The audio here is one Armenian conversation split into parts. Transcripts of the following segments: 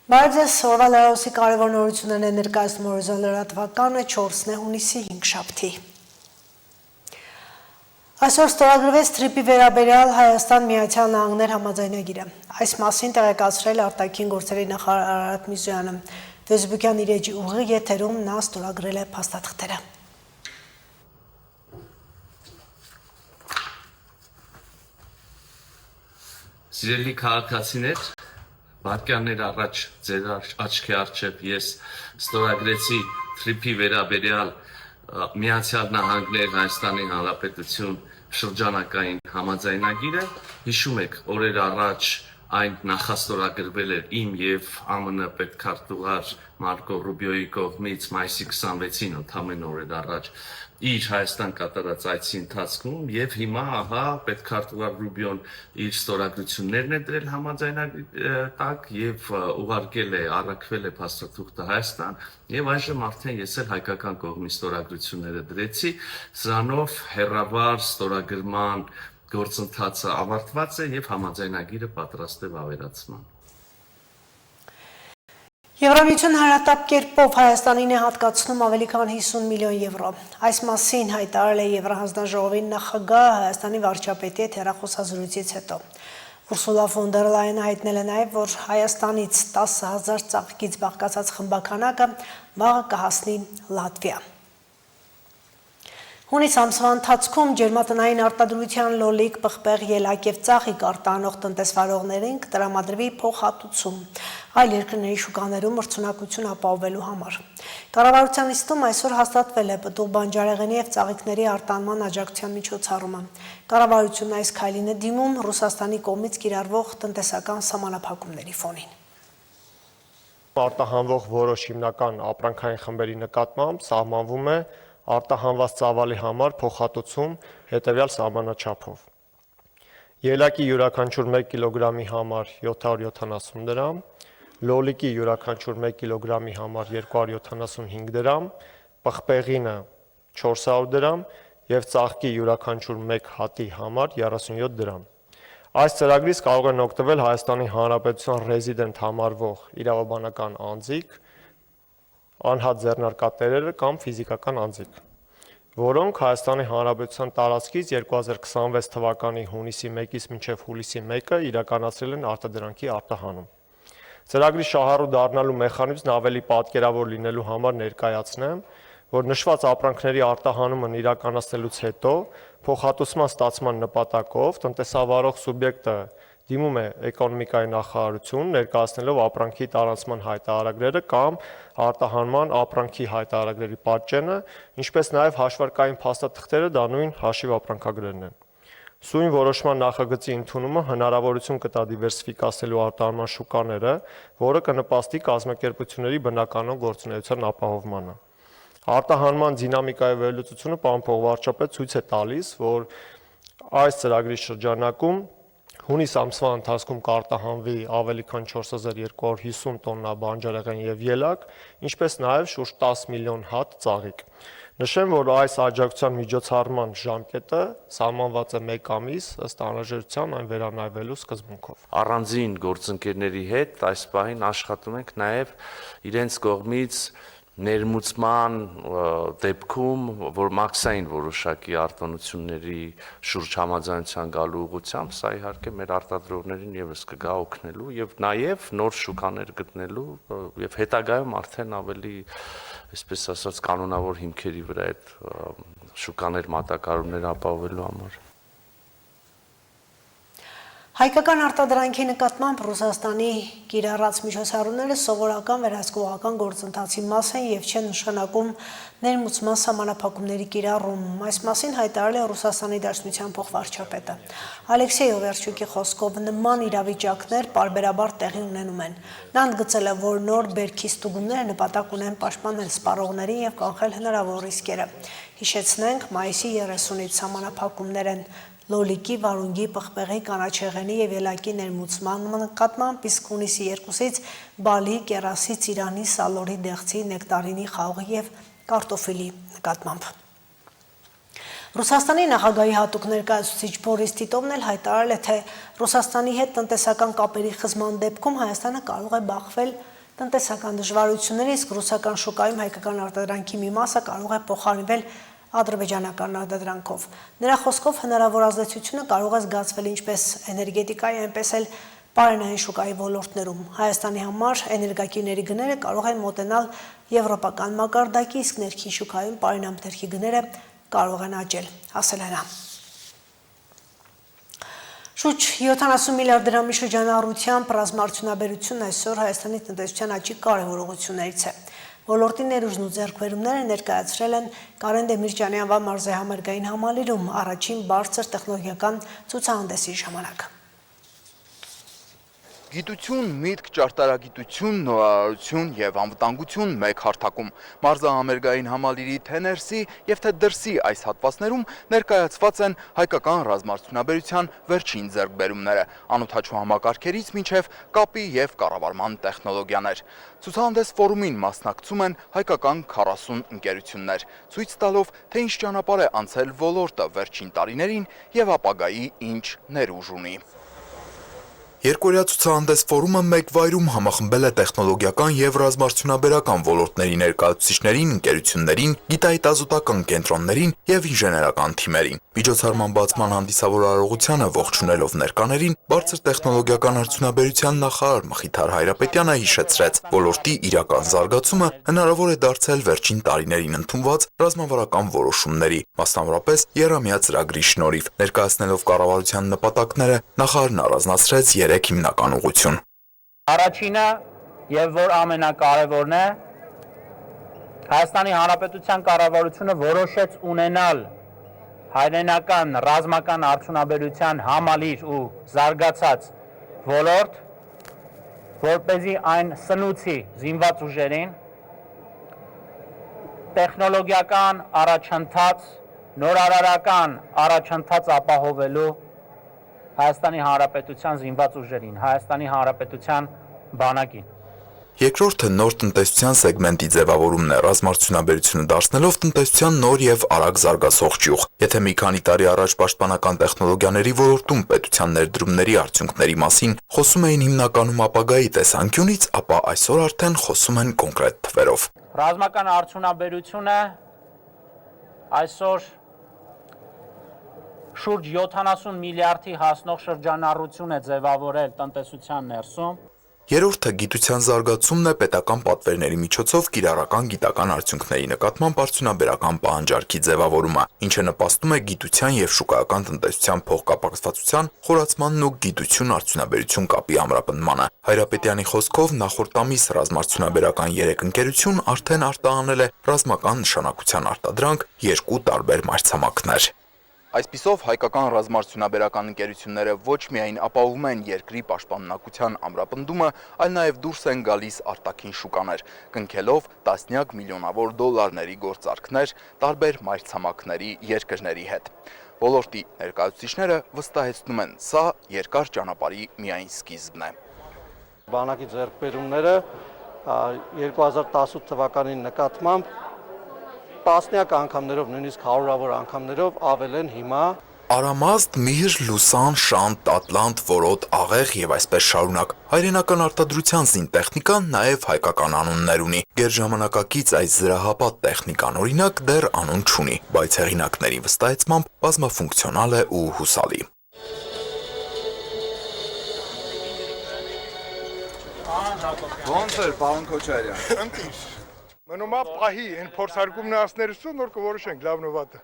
Բարեձեզ օրվա լրահոսի կարևոր նորություններն են ներկայացնում օրիզոն լրատվականը 4 հունիսի 5 շաբթի։ Այսօր ստորագրվեց TRIP-ի վերաբերյալ Հայաստան-Միացյալ Նահանգներ համաձայնագիրը։ Այս մասին տեղեկացրել արտաքին գործերի նախարար Արարատ Միրզոյանը։ Ֆեյսբուքյան իր էջի ուղիղ եթերում նա ստորագրել է փաստաթղթերը։ Սիրելի քաղաքացիներ, վայրկյաններ առաջ ձեր աչքի առջև ես ստորագրեցի TRIP-ի վերաբերյալ Միացյալ Նահանգներ Հայաստանի Հանրապետություն շրջանակային համաձայնագիրը։ Հիշում եք, օրեր առաջ այն նախաստորագրվել էր իմ եւ ԱՄՆ պետքարտուղար Մարկո Ռուբիոյի կողմից մայիսի 26-ին, ընդամենը օրեր առաջ իր Հայաստան կատարած այցի ընթացքում եւ հիմա ահա պետքարտուղար Ռուբիոն իր ստորագրություններն է դրել համաձայնագրի տակ եւ ուղարկել է, առաքվել է փաստաթուղթը Հայաստան եւ այժմ արդեն ես էլ հայկական կողմի ստորագրությունները դրեցի, սրանով հերավար ստորագրման գործընթացը ավարտված է եւ համաձայնագիրը պատրաստ է վավերացման։ Եվրամիություն հարատապ կերպով Հայաստանին է հատկացնում ավելի քան 50 միլիոն եվրո։ Այս մասին հայտարարել է Եվրահանձնաժողովի նախագահ Հայաստանի վարչապետի հետ հեռախոսազրույցից հետո։ Ուրսուլա ֆոն դեր Լայենը հայտնել է նաև, որ Հայաստանից 10,000 ծաղկից բաղկացած խմբականակը վաղը կհասնի Լատվիա։ Հունիս ամսվա ընթացքում ջերմատնային արտադրության լոլիկ, պղպեղ, ելակ եւ ծաղիկ արտահանող տնտեսվարողներին կտրամադրվի փոխհատուցում այլ երկրների շուկաներում մրցունակություն ապահովելու համար։ Կառավարության նիստում այսօր հաստատվել է պտուղ բանջարեղենի եւ ծաղիկների արտահանման աջակցության միջոցառումը։ Կառավարությունն այս քայլին է դիմում Ռուսաստանի կողմից կիրառվող տնտեսական սահմանափակումների ֆոնին։ Արտահանվող որոշ հիմնական ապրանքային խմբերի նկատմամբ սահմանվում է արտահանված ծավալի համար փոխհատուցում հետևյալ սահմանաչափով։ Ելակի յուրաքանչյուր 1 կիլոգրամի համար 770 դրամ, լոլիկի յուրաքանչյուր 1 կիլոգրամի համար 275 դրամ, պղպեղինը 400 դրամ եւ ծաղկի յուրաքանչյուր 1 հատի համար 37 դրամ։ Այս ծրագրից կարող են օգտվել Հայաստանի Հանրապետության ռեզիդենտ համարվող իրավաբանական անձիկ, անհատ ձեռնարկատերերը կամ ֆիզիկական անձիկ, որոնք Հայաստանի Հանրապետության տարածքից 2026 թվականի հունիսի 1-ից մինչև հուլիսի 1-ը իրականացրել են արտադրանքի արտահանում։ Ծրագրի շահառու դառնալու մեխանիզմն ավելի պատկերավոր լինելու համար ներկայացնեմ, որ նշված ապրանքների արտահանումն իրականացնելուց հետո փոխհատուցման ստացման նպատակով տնտեսավարող սուբյեկտը դիմում է էկոնոմիկայի նախարարություն ներկայացնելով ապրանքի տարանցման հայտարարագրերը կամ արտահանման ապրանքի հայտարարագրերի պատճենը, ինչպես նաև հաշվարկային փաստաթղթերը դա նույն հաշիվ ապրանքագրերն են։ Սույն որոշման նախագծի ընդունումը հնարավորություն կտա դիվերսիֆիկացնելու արտահանման շուկաները, որը կնպաստի կազմակերպությունների բնականոն գործունեության ապահովմանը։ Արտահանման դինամիկայի վերլուծությունը պարոն փոխվարչապետ ցույց է տալիս, որ այս ծրագրի շրջանակում հունիս ամսվա ընթացքում կարտահանվի ավելի քան 4250 տոննա բանջարեղեն եւ ելակ, ինչպես նաեւ շուրջ 10 միլիոն հատ ծաղիկ։ Նշեմ, որ այս աջակցության միջոցառման ժամկետը սահմանված է 1 ամիս, ըստ անհրաժեշտության այն վերանայվելու սկզբունքով։ Առանձին գործընկերների հետ այս պահին աշխատում ենք նաեւ իրենց կողմից ներմուծման դեպքում, որ մաքսային որոշակի արտոնությունների շուրջ համաձայնության գալու ուղղությամբ, սա իհարկե մեր արտադրողներին եւս կգա օգնելու եւ նաեւ նոր շուկաներ գտնելու եւ հետագայում արդեն ավելի, այսպես ասած, կանոնավոր հիմքերի վրա այդ շուկաներ մատակարարումները ապահովելու համար։ Հայկական արտադրանքի նկատմամբ Ռուսաստանի կիրառած միջոցառումները սովորական վերահսկողական գործընթացի մաս են եւ չեն նշանակում ներմուծման սահմանափակումների կիրառում։ Այս մասին հայտարարել է Ռուսաստանի Դաշնության փոխվարչապետը։ Ալեքսեյ Օվերչուկի խոսքով նման իրավիճակներ պարբերաբար տեղի ունենում են։ Նա ընդգծել է, որ նոր բերքի ստուգումները նպատակ ունեն պաշտպանել սպառողներին եւ կանխել հնարավոր ռիսկերը։ Հիշեցնենք, մայիսի 30-ից սահմանափակումներ են լոլիկի, վարունգի, պղպեղի, կանաչեղենի եւ ելակի ներմուծման նկատմամբ, իսկ հունիսի 2-ից բալի, կերասի, ծիրանի, սալորի, դեղցի, նեկտարինի, խաղողի եւ կարտոֆիլի նկատմամբ։ Ռուսաստանի նախագահի հատուկ ներկայացուցիչ Բորիս Տիտովն էլ հայտարարել է, թե Ռուսաստանի հետ տնտեսական կապերի խզման դեպքում Հայաստանը կարող է բախվել տնտեսական դժվարությունների, իսկ ռուսական շուկայում հայկական արտադրանքի մի մասը կարող է փոխարինվել ադրբեջանական արտադրանքով։ Նրա խոսքով հնարավոր ազդեցությունը կարող է զգացվել ինչպես էներգետիկայի, այնպես էլ պարենային շուկայի ոլորտներում։ Հայաստանի համար էներգակիրների գները կարող են մոտենալ եվրոպական մակարդակի, իսկ ներքին շուկայում պարենամթերքի գները կարող են աճել, ասել է նա։ Շուրջ 70 միլիարդ դրամի շրջանառությամբ ռազմաարդյունաբերությունն այսօր Հայաստանի տնտեսության աճի կարևոր ուղղություններից է։ Ոլորտի ներուժն ու ձեռքբերումները ներկայացրել են Կարեն Դեմիրճյանի անվան մարզահամերգային համալիրում առաջին բարձր տեխնոլոգիական ցուցահանդեսի ժամանակ։ Գիտություն, միտք, ճարտարագիտություն, նորարարություն և անվտանգություն մեկ հարթակում։ Մարզահամերգային համալիրի թե ներսի և թե դրսի այս հատվածներում ներկայացված են հայկական ռազմաարդյունաբերության վերջին ձեռքբերումները, անօդաչու համակարգերից մինչև կապի և կառավարման տեխնոլոգիաներ։ Ցուցահանդես ֆորումին մասնակցում են հայկական 40 ընկերություններ, ցույց տալով, թե ինչ ճանապարհ է անցել ոլորտը վերջին տարիներին և ապագայի ինչ ներուժ ունի։ Երկօրյա ցուցահանդես ֆորումը մեկ վայրում համախմբել է տեխնոլոգիական և ռազմաարդյունաբերական ոլորտների ներկայացուցիչներին, ընկերություններին, գիտահետազոտական կենտրոններին և ինժեներական թիմերին։ Միջոցառման բացման հանդիսավոր արարողությանը ողջունելով ներկաներին, բարձր տեխնոլոգիական արդյունաբերության նախարար Մխիթար Հայրապետյանը հիշեցրեց, ոլորտի իրական զարգացումը հնարավոր է դարձել վերջին տարիներին ընդունված ռազմավարական որոշումների, մասնավորապես եռամյա ծրագրի շնորհիվ։ Ներկայացնելով կառավարության նպատակները, նախարարն առանձնացրեց 3 հիմնական ուղղություն։ Առաջինը եւ որ ամենակարևորն է, Հայաստանի Հանրապետության կառավարությունը որոշեց ունենալ հայրենական ռազմական արդյունաբերության համալիր ու զարգացած ոլորտ, որպեսզի այն սնուցի զինված ուժերին, տեխնոլոգիական առաջընթաց, նորարարական առաջընթաց ապահովելու Հայաստանի Հանրապետության զինված ուժերին, Հայաստանի Հանրապետության բանակին։ Երկրորդը նոր տնտեսության սեգմենտի ձևավորումն է, ռազմաարդյունաբերությունը դարձնելով տնտեսության նոր և արագ զարգացող ճյուղ։ Եթե մի քանի տարի առաջ պաշտպանական տեխնոլոգիաների ոլորտում պետության ներդրումների արդյունքների մասին խոսում էին հիմնականում ապագայի տեսանկյունից, ապա այսօր արդեն խոսում են կոնկրետ թվերով։ Ռազմական արդյունաբերությունը այսօր շուրջ 70 միլիարդի հասնող շրջանառություն է ձևավորել տնտեսության ներսում։ Երրորդը գիտության զարգացումն է պետական պատվերների միջոցով կիրառական գիտական արդյունքների նկատմամբ արդյունաբերական պահանջարկի ձևավորումը, ինչը նպաստում է գիտության և շուկայական տնտեսության փոխկապակցվածության խորացմանն ու գիտություն-արդյունաբերություն կապի ամրապնդմանը։ Հայրապետյանի խոսքով նախորդ ամիս ռազմաարդյունաբերական 3 ընկերություն արդեն արտահանել է ռազմական նշանակության արտադրանք 2 տարբեր մայրցամաքներ։ Այսպիսով հայկական ռազմաարդյունաբերական ընկերությունները ոչ միայն ապահովում են երկրի պաշտպանունակության ամրապնդումը, այլ նաև դուրս են գալիս արտաքին շուկաներ, կնքելով տասնյակ միլիոնավոր դոլարների գործարքներ տարբեր մայրցամաքների երկրների հետ։ Ոլորտի ներկայացուցիչները վստահեցնում են, սա երկար ճանապարհի միայն սկիզբն է։ Բանակի ձեռքբերումները 2018 թվականին նկատմամբ տասնյակ անգամներով, նույնիսկ հարյուրավոր անգամներով ավել են հիմա։ Արամազդ, Միր, Լուսան, Շանտ, Ատլանտ, Որոտ, Աղեղ եւ այսպես շարունակ։ Հայրենական արտադրության զինտեխնիկան նաև հայկական անուններ ունի։ Գերժամանակակից այս զրահապատ տեխնիկան օրինակ դեռ անուն չունի, բայց հեղինակների վստահեցմամբ բազմաֆունկցիոնալ է ու հուսալի։ Ոնց էր, պարոն Քոչարյան։ Ընտիր։ Մնում է պահի այն փորձարկումներսն որ կորոշենք լավն ու վատը։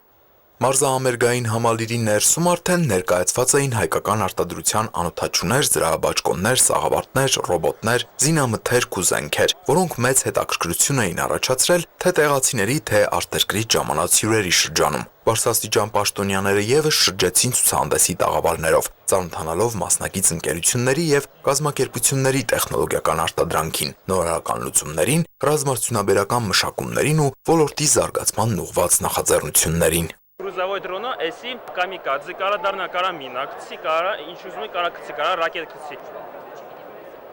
Մարզահամերգային համալիրի ներսում արդեն ներկայացված էին հայկական արտադրության անօդաչուներ, զրահաբաճկոններ, սաղավարտներ, ռոբոտներ, զինամթերք ու զենքեր, որոնք մեծ հետաքրքրություն էին առաջացրել թե տեղացիների, թե արտերկրից ժամանած հյուրերի շրջանում։ Բարձրաստիճան պաշտոնյաները ևս շրջեցին ցուցահանդեսի տաղավարներով, ծանոթանալով մասնակից ընկերությունների եւ կազմակերպությունների տեխնոլոգիական արտադրանքին, նորարարական լուծումներին, ռազմաարդյունաբերական մշակումներին ու ոլորտի զարգացման ուղղված նախաձեռնություններին։ Грузовой дрон, эси камикадзе, կարա դառնա, կարա մինա գցի, կարա ինչ ուզում է, կարա գցի, կարա ռակետ գցի։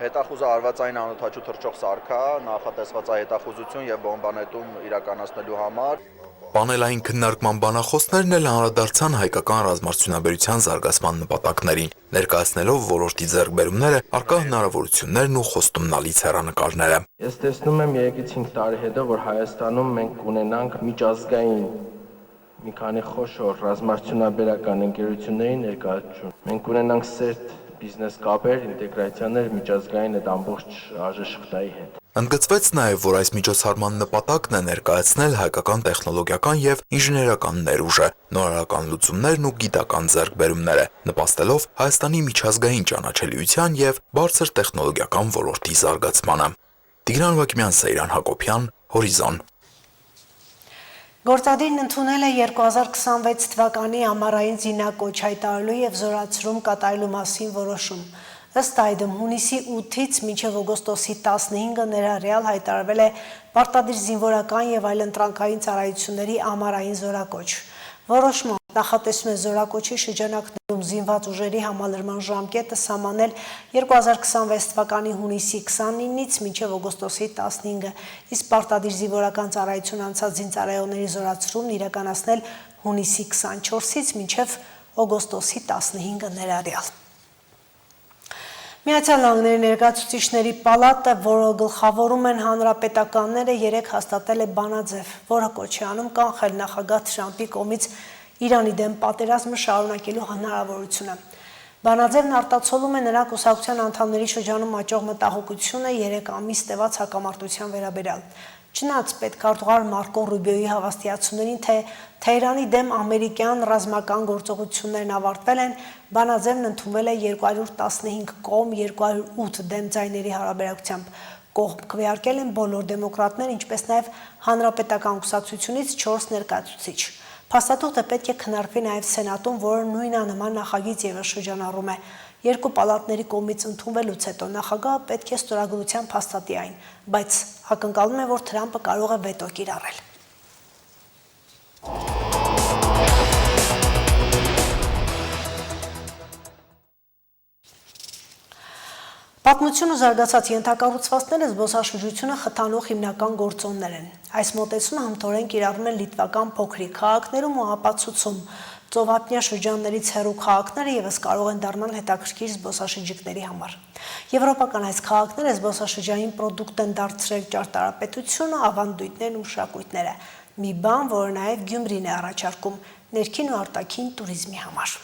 Հետախուզը արվածային անօդաչու թռչող սարք է, նախատեսված է հետախուզություն եւ բոմբանետում իրականացնելու համար։ Պանելային քննարկման բանախոսներն էլ անդրադարձան հայկական ռազմարտությունաբերության զարգացման նպատակներին, ներկայացնելով ոլորտի ձեռքբերումները, առկա հնարավորություններն ու խոստումնալից հեռանկարները։ Ես տեսնում եմ եկից 5 տարի հետո, որ Հայաստանում մենք կունենանք միջազգային մի քանի խոշոր ռազմարտությունաբերական ընկերությունների ներկայացում։ Մենք կունենանք սերտ բիզնես կապեր, ինտեգրացիաներ միջազգային այդ ամբողջ ԱԺՇ-ի հետ։ Ընդգծվեց նաև, որ այս միջոցառման նպատակն է ներկայացնել հայկական տեխնոլոգիական եւ ինժեներական ներուժը, նորարարական լուծումներն ու գիտական ձեռքբերումները, նպաստելով Հայաստանի միջազգային ճանաչելիության եւ բարձր տեխնոլոգիական ոլորտի զարգացմանը։ Տիգրան Վակիմյան, Սեյրան Հակոբյան, Հորիզոն։ Գործադիրն ընդունել է 2026 թվականի ամառային զինակոչ հայտարարելու եւ զորացում կատարելու մասին որոշում։ Ըստ այդմ հունիսի 8-ից մինչև օգոստոսի 15-ը ներառյալ հայտարարվել է պարտադիր զինվորական եւ այլընտրանքային ծառայությունների ամառային զորակոչ։ Որոշումը նախատեսում է զորակոչի շրջանակներում զինված ուժերի համալրման ժամկետը սահմանել 2026 թվականի հունիսի 29-ից մինչև օգոստոսի 15-ը, իսկ պարտադիր զինվորական ծառայություն անցած զինծառայողների զորացումն իրականացնել հունիսի 24-ից մինչև օգոստոսի 15-ը ներառյալ։ Միացյալ Նահանգների ներկայացուցիչների պալատը, որը գլխավորում են հանրապետականները, երեկ հաստատել է բանաձև, որը կոչ է անում կանխել նախագահ Թրամփի կողմից Իրանի դեմ պատերազմը շարունակելու հնարավորությունը։ Բանաձևն արտացոլում է նրա կուսակցության անդամների շրջանում աճող մտահոգությունը 3 ամիս տևած հակամարտության վերաբերյալ։ Չնայած պետքարտուղար Մարկո Ռուբիոյի հավաստիացումներին, թե Թեհրանի դեմ ամերիկյան ռազմական գործողություններն ավարտվել են, բանաձևն ընդունվել է 215 կողմ 208 դեմ ձայների հարաբերակցությամբ։ Կողմ քվեարկել են բոլոր դեմոկրատներ, ինչպես նաև հանրապետական կուսակցությունից 4 ներկայացուցիչ։ Փաստաթուղթը պետք է քննարկվի նաև Սենատում, որը նույնանման նախագիծ ևս շրջանառում է։ Երկու պալատների կողմից ընդունվելուց հետո նախագահը պետք է ստորագրությամբ հաստատի այն, բայց ակնկալում է, որ Թրամփը կարող է վետո կիրառել։ Պատմություն ու զարգացած ենթակառուցվածքները զբոսաշրջությունը խթանող հիմնական գործոններ են։ Այս մոտեցումը հմտորեն կիրառում են լիտվական փոքրիկ քաղաքներում ու ապացուցում ծովափնյա շրջաններից հեռու քաղաքները ևս կարող են դառնալ հետաքրքիր զբոսաշրջիկների համար։ Եվրոպական այս քաղաքները զբոսաշրջային պրոդուկտ են դարձրել ճարտարապետությունը, ավանդույթներն ու մշակույթները։ Մի բան, որը նաև Գյումրին է առաջարկում ներքին ու արտաքին туриզմի համար։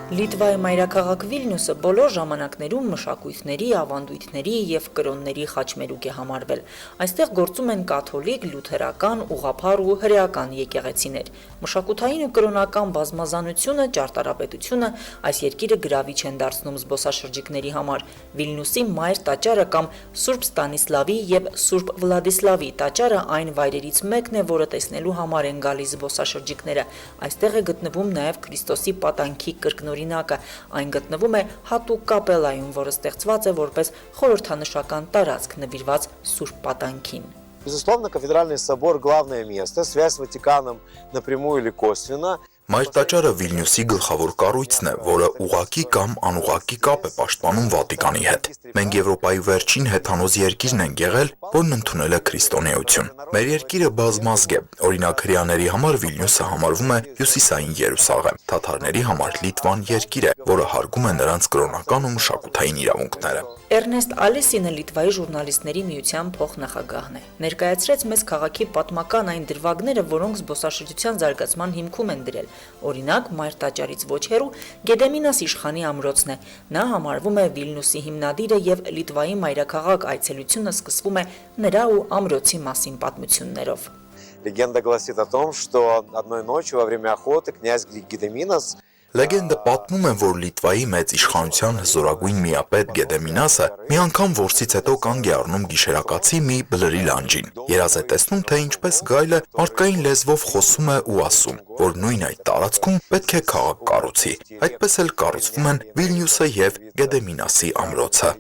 Լիտվայի մայրաքաղաք Վիլնյուսը բոլոր ժամանակներում մշակույթների, ավանդույթների եւ կրոնների խաչմերուկ է համարվել։ Այստեղ գործում են կաթոլիկ, լյութերական, ուղղափառ ու հրեական եկեղեցիներ։ Մշակութային ու կրոնական բազմազանությունը, ճարտարապետությունը այս երկիրը գրավիչ են դարձնում զբոսաշրջիկների համար։ Վիլնյուսի մայր տաճարը կամ Սուրբ Ստանիսլավի եւ Սուրբ Վլադիսլավի տաճարը այն վայրերից մեկն է, որը տեսնելու համար են գալիս զբոսաշրջիկները։ Այստեղ է գտնվում նաեւ Քրիստոսի պատանքի կրկնօրինակը, այն գտնվում է հատուկ կապելայում, որը ստեղծված է որպես խորհրդանշական տարածք նվիրված Սուրբ Պատանքին։ Безусловно, кафедральный собор – главное место, связь с Ватиканом напрямую или косвенно. Մայր տաճարը Վիլնյուսի գլխավոր կառույցն է, որը ուղղակի կամ անուղղակի կապ է պաշտպանում Վատիկանի հետ։ Մենք Եվրոպայի վերջին հեթանոց երկիրն ենք եղել, որն ընդունել է քրիստոնեություն։ Մեր երկիրը բազմազգ է, օրինակ հրեաների համար Վիլնյուսը համարվում է հյուսիսային Երուսաղեմ, թաթարների համար Լիտվան երկիր է, որը հարգում է նրանց կրոնական ու մշակութային իրավունքները։ Էրնեստ Ալիսինը Լիտվայի ժուրնալիստների միության փոխնախագահն է։ Ներկայացրեց մեզ քաղաքի պատմական այն դրվագները, որոնք զբոսաշրջության զարգացման հիմքում են դրել։ Օրինակ, մայր տաճարից ոչ հեռու Գեդեմինաս իշխանի ամրոցն է։ Նա համարվում է Վիլնյուսի հիմնադիրը եւ Լիտվայի մայրաքաղաք այցելությունը սկսվում է նրա ու ամրոցի մասին պատմություններով։ Легенда гласит о том, что одной ночью во время охоты князь Гедеминас Լեգենդը պատմում է, որ Լիտվայի մեծ իշխանության հզորագույն միապետ Գեդեմինասը մի անգամ որսից հետո կանգ է առնում գիշերակացի մի բլրի լանջին։ Երազ է տեսնում, թե ինչպես գայլը մարդկային լեզվով խոսում է ու ասում, որ նույն այդ տարածքում պետք է քաղաք կառուցի։ Այդպես էլ կառուցվում են Վիլնյուսը եւ Գեդեմինասի ամրոցը։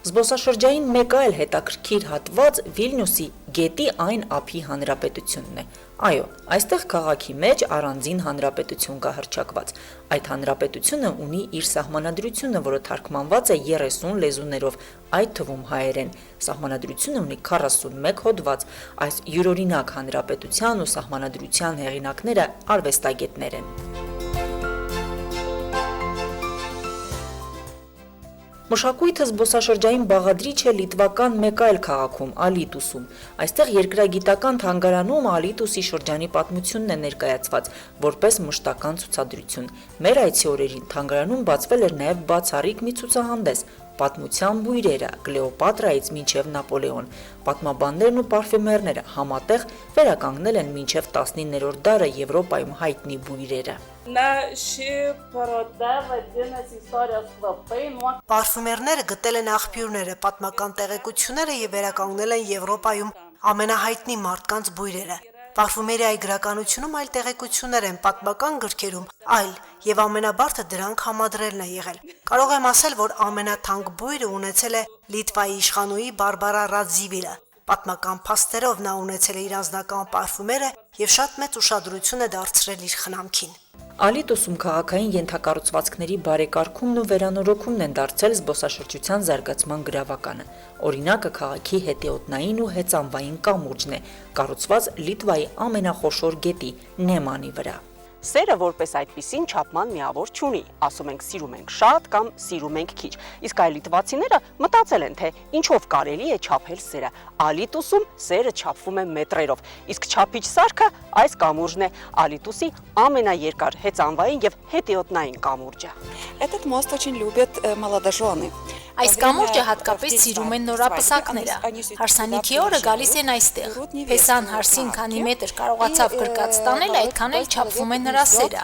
Զբոսաշրջային մեկ այլ հետաքրքիր հատված Վիլնյուսի գետի այն ափի հանրապետությունն է։ Այո, այստեղ քաղաքի մեջ առանձին հանրապետություն կա հռչակված։ Այդ հանրապետությունը ունի իր սահմանադրությունը, որը թարգմանված է 30 լեզուներով, այդ թվում հայերեն։ Սահմանադրությունը ունի 41 հոդված։ Այս յուրօրինակ հանրապետության ու սահմանադրության հեղինակները արվեստագետներ են։ Մշակույթը զբոսաշրջային բաղադրիչ է լիտվական մեկ այլ քաղաքում՝ Ալիտուսում։ Այստեղ երկրագիտական թանգարանում Ալիտուսի շրջանի պատմությունն է ներկայացված որպես մշտական ցուցադրություն։ Մեր այցի օրերին թանգարանում բացվել էր նաև բացառիկ մի ցուցահանդես՝ պատմության բույրերը Կլեոպատրայից մինչև Նապոլեոն։ Պատմաբաններն ու պարֆյումերները համատեղ վերականգնել են մինչև 19-րդ դարը Եվրոպայում հայտնի բույրերը։ Պարֆյումերները գտել են աղբյուրները, պատմական տեղեկությունները եւ վերականգնել են Եվրոպայում ամենահայտնի մարդկանց բույրերը։ Պարֆյումերիայի գրականությունում այլ տեղեկություններ են, պատմական գրքերում այլ, եւ ամենաբարդը դրանք համադրելն է եղել։ Կարող եմ ասել, որ ամենաթանկ բույրը ունեցել է Լիտվայի իշխանուհի Բարբարա Ռադզիվիլը։ Պատմական փաստերով նա ունեցել է իր անձնական պարֆյումերը եւ շատ մեծ ուշադրություն է դարձրել իր խնամքին։ Ալիտուսում քաղաքային ենթակառուցվածքների բարեկարգումն ու վերանորոգումն են դարձել զբոսաշրջության զարգացման գրավականը։ Օրինակը քաղաքի հետեոտնային ու հեծանվային կամուրջն է, կառուցված Լիտվայի ամենախոշոր գետի Նեմանի վրա։ Սերը որպես այդպիսին չափման միավոր չունի, ասում ենք սիրում ենք շատ կամ սիրում ենք քիչ, իսկ այլ լիտվացիները մտածել են, թե ինչով կարելի է չափել սերը։ Ալիտուսում սերը չափվում է մետրերով, իսկ չափիչ սարքը այս կամուրջն է, Ալիտուսի ամենաերկար հեծանվային եւ հետեոտնային կամուրջը։ Этот мост очень любят молодожены. Այս կամուրջը հատկապես սիրում են նորապսակները։ Հարսանիքի օրը գալիս են այստեղ։ Փեսան հարսին քանի մետր կարողացավ գրկած տանել, այդքան էլ չափվում է նրա սերը։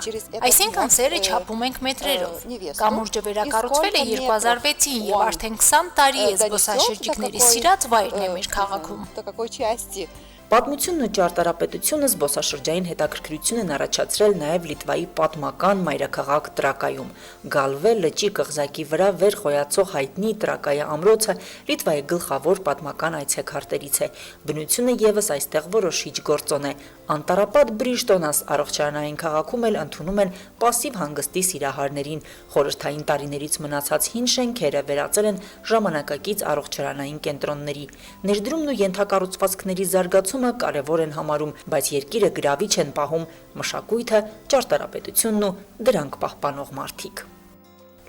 Այսինքն սերը չափում ենք մետրերով։ Կամուրջը վերակառուցվել է 2006-ին եւ արդեն 20 տարի է զբոսաշրջիկների սիրած վայրն է մեր քաղաքում։ Պատմությունն ու ճարտարապետությունը զբոսաշրջային հետաքրքրություն են առաջացրել նաև Լիտվայի պատմական մայրաքաղաք Տրակայում։ Գալվե լճի կղզակի վրա վեր խոյացող հայտնի Տրակայի ամրոցը Լիտվայի գլխավոր պատմական այցեքարտերից է։ Բնությունը եւս այստեղ որոշիչ գործոն է։ Անտարապատ Բրիշտոնաս առողջարանային քաղաքում էլ ընդունում են պասիվ հանգստի սիրահարներին։ Խորհրդային տարիներից մնացած հին շենքերը վերածել են ժամանակակից առողջարանային կենտրոնների։ Ներդրումն ու ենթակառուցվածքների զարգացումը կարևոր են համարում, բայց երկիրը գրավիչ են պահում մշակույթը, ճարտարապետությունն ու դրանք պահպանող մարդիկ։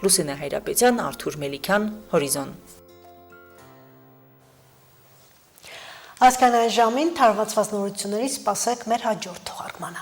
Լուսինե Հայրապետյան, Արթուր Մելիքյան, Հորիզոն։ Հասկանալի ժամին թարմացված նորություններից սպասեք մեր հաջորդ թողարկմանը։